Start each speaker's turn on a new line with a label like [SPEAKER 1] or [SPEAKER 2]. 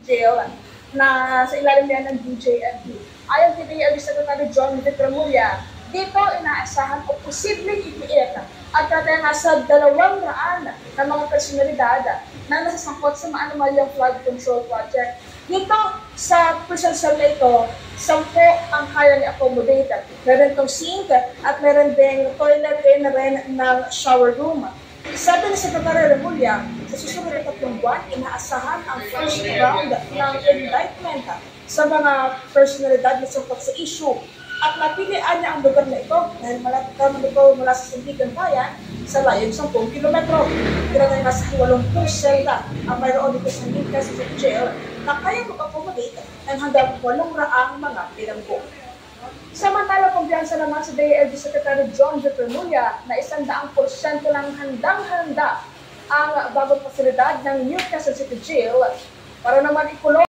[SPEAKER 1] Jail na sa ilalim yan ng DJMP. Ayon kay DLG Secretary John V. Remulla, dito inaasahan o posibleng ipiit at kaya nasa 200 na mga personalidad na nasasangkot sa maanumalyang flood control project. Dito sa presidential na ito, 10 ang kaya ni-accommodate. Meron itong sink at meron ding toilet na rin ng shower room. Sabi ni Secretary Remulla, sa susunod na 3 buwan, inaasahan ang first round ng indictment sa mga personalidad na sangkot sa issue. At napilian niya ang lugar na ito dahil malapit naman ito mula sa Sandigan Bayan sa layong 10 kilometro. Pero na nasa 80% ang mayroon dito sa Minka sa jail na kaya mag-accommodate ng hanggang 800 mga bilanggo. Samantala, kumpiyansa naman sa DILG Secretary John V. Remulla na 100% lang handang-handa ang bagong pasilidad ng New Quezon City Jail para naman ikulong